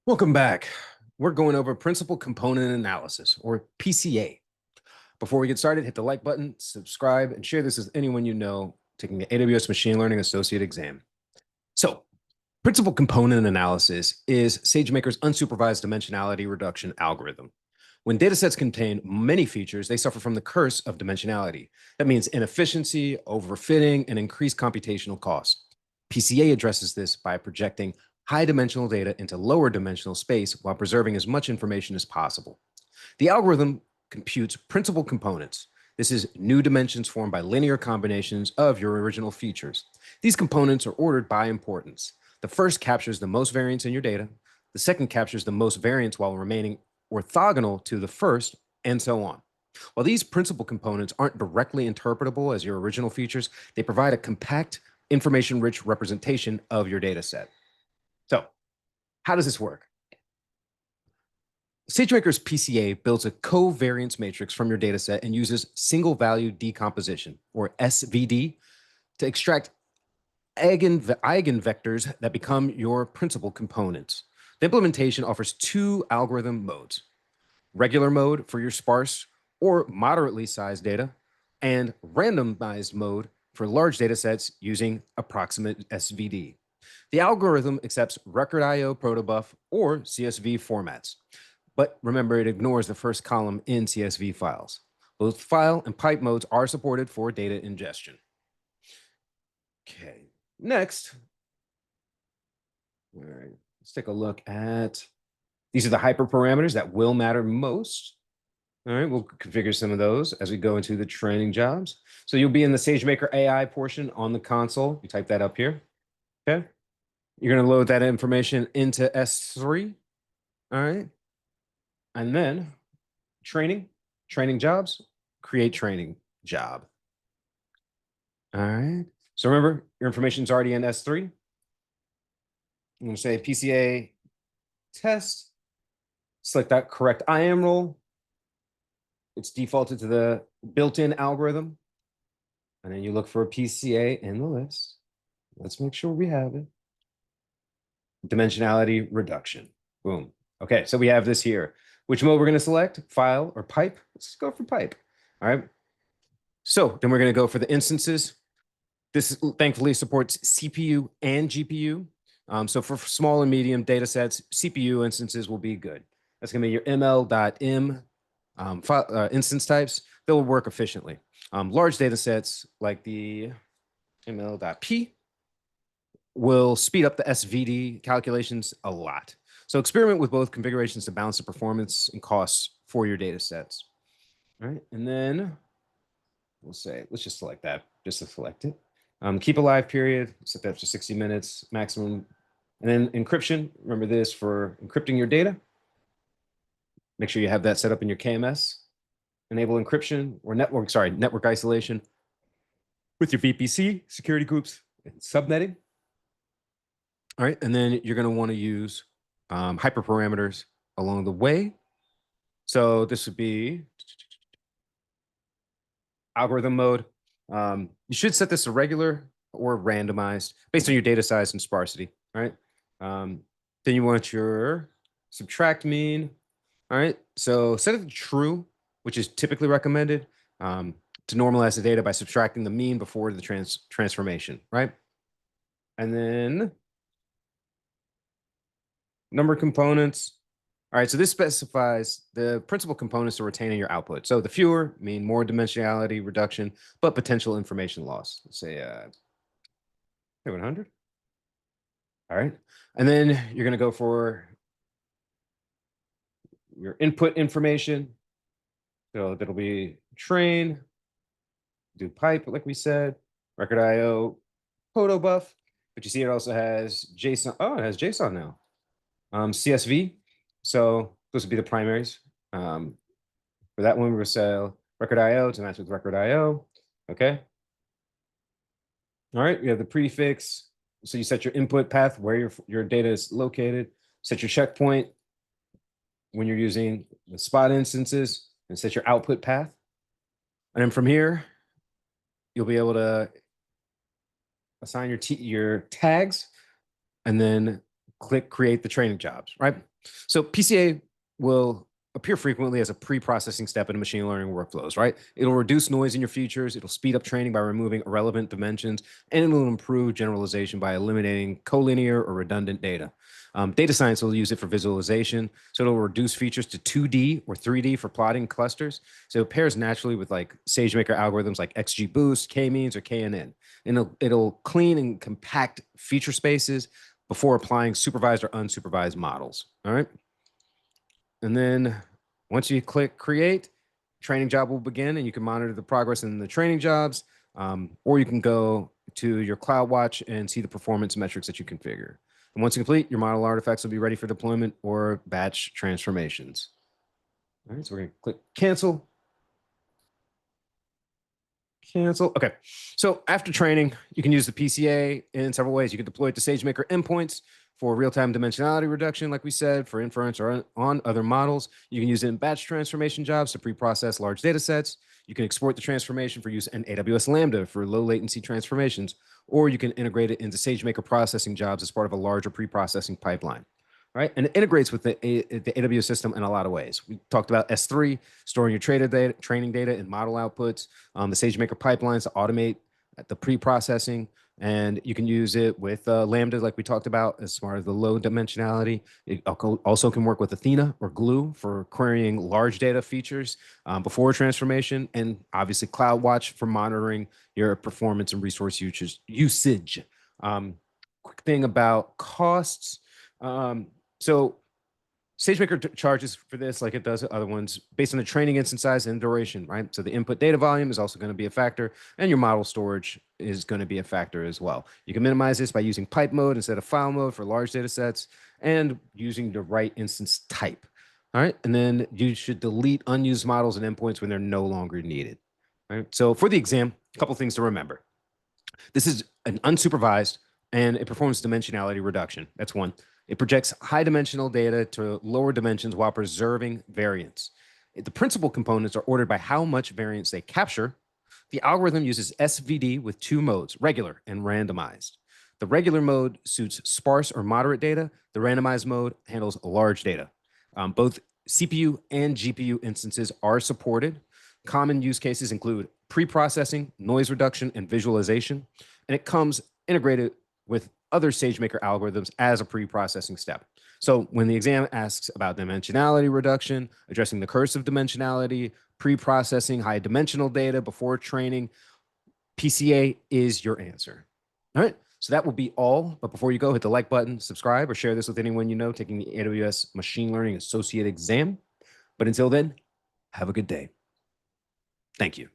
Welcome back. We're going over principal component analysis, or PCA. Before we get started, hit the like button, subscribe, and share this with anyone you know taking the AWS Machine Learning Associate exam. So, principal component analysis is SageMaker's unsupervised dimensionality reduction algorithm. When datasets contain many features, they suffer from the curse of dimensionality. That means inefficiency, overfitting, and increased computational cost. PCA addresses this by projecting high dimensional data into lower dimensional space while preserving as much information as possible. The algorithm computes principal components. This is new dimensions formed by linear combinations of your original features. These components are ordered by importance. The first captures the most variance in your data. The second captures the most variance while remaining orthogonal to the first, and so on. While these principal components aren't directly interpretable as your original features, they provide a compact, information-rich representation of your data set. So, how does this work? SageMaker's PCA builds a covariance matrix from your dataset and uses single value decomposition, or SVD, to extract eigenvectors that become your principal components. The implementation offers two algorithm modes: regular mode for your sparse or moderately sized data, and randomized mode for large data sets using approximate SVD. The algorithm accepts record IO protobuf or CSV formats, but remember it ignores the first column in CSV files. Both file and pipe modes are supported for data ingestion. Okay, next, all right, let's take a look at, these are the hyperparameters that will matter most. All right, we'll configure some of those as we go into the training jobs. So you'll be in the SageMaker AI portion on the console. You type that up here, okay? You're going to load that information into S3, all right? And then training jobs, create training job. All right, so remember, your information's already in S3. I'm going to say PCA test, select that correct IAM role. It's defaulted to the built-in algorithm. And then you look for a PCA in the list. Let's make sure we have it. Dimensionality reduction. Boom. Okay, so we have this here. Which mode we're going to select? File or pipe? Let's go for pipe. All right. So then we're going to go for the instances. This thankfully supports CPU and GPU. So for small and medium data sets, CPU instances will be good. That's going to be your ml.m instance types. They'll work efficiently. Large data sets like the ml.p will speed up the SVD calculations a lot. So experiment with both configurations to balance the performance and costs for your data sets. All right, and then we'll say, let's just select that, just to select it. Keep alive period, set that for 60 minutes maximum. And then encryption, remember this for encrypting your data. Make sure you have that set up in your KMS. Enable encryption or network isolation with your VPC, security groups, and subnetting. All right, and then you're going to want to use hyperparameters along the way. So this would be algorithm mode. You should set this to regular or randomized based on your data size and sparsity. All right. Then you want your subtract mean. All right. So set it to true, which is typically recommended to normalize the data by subtracting the mean before the transformation. Right. And then number components. All right, so this specifies the principal components to retain in your output. So the fewer mean more dimensionality reduction, but potential information loss. Let's say 100. All right, and then you're going to go for your input information. So that'll be train, do pipe, like we said, record IO, protobuf. But you see it also has JSON. Oh, it has JSON now. CSV. So those would be the primaries. For that one, we're going to sell record IO to match with record IO. Okay. All right. We have the prefix. So you set your input path where your data is located. Set your checkpoint when you're using the spot instances, and set your output path. And then from here, you'll be able to assign your tags and then click create the training jobs, right? So PCA will appear frequently as a pre-processing step in machine learning workflows, right? It'll reduce noise in your features, it'll speed up training by removing irrelevant dimensions, and it'll improve generalization by eliminating collinear or redundant data. Data science will use it for visualization, so it'll reduce features to 2D or 3D for plotting clusters. So it pairs naturally with like SageMaker algorithms like XGBoost, KMeans, or KNN. And it'll clean and compact feature spaces before applying supervised or unsupervised models, all right? And then once you click create, training job will begin and you can monitor the progress in the training jobs, or you can go to your CloudWatch and see the performance metrics that you configure. And once complete, your model artifacts will be ready for deployment or batch transformations. All right, so we're going to click cancel. Cancel. Okay. So after training, you can use the PCA in several ways. You can deploy it to SageMaker endpoints for real-time dimensionality reduction, like we said, for inference or on other models. You can use it in batch transformation jobs to pre-process large data sets. You can export the transformation for use in AWS Lambda for low latency transformations, or you can integrate it into SageMaker processing jobs as part of a larger pre-processing pipeline. All right, and it integrates with the AWS system in a lot of ways. We talked about S3, storing your training data and model outputs, the SageMaker pipelines to automate the pre-processing, and you can use it with Lambda, like we talked about, as far as the low dimensionality. It also can work with Athena or Glue for querying large data features before transformation, and obviously CloudWatch for monitoring your performance and resource usage. Quick thing about costs. So SageMaker charges for this like it does other ones based on the training instance size and duration, right? So the input data volume is also going to be a factor, and your model storage is going to be a factor as well. You can minimize this by using pipe mode instead of file mode for large data sets and using the right instance type. All right. And then you should delete unused models and endpoints when they're no longer needed. All right. So for the exam, a couple things to remember. This is an unsupervised and it performs dimensionality reduction. That's one. It projects high dimensional data to lower dimensions while preserving variance. The principal components are ordered by how much variance they capture. The algorithm uses SVD with two modes, regular and randomized. The regular mode suits sparse or moderate data. The randomized mode handles large data. Both CPU and GPU instances are supported. Common use cases include pre-processing, noise reduction, and visualization. And it comes integrated with other SageMaker algorithms as a pre-processing step. So when the exam asks about dimensionality reduction, addressing the curse of dimensionality, pre-processing high dimensional data before training, PCA is your answer. All right, so that will be all. But before you go, hit the like button, subscribe, or share this with anyone you know taking the AWS Machine Learning Associate exam. But until then, have a good day. Thank you.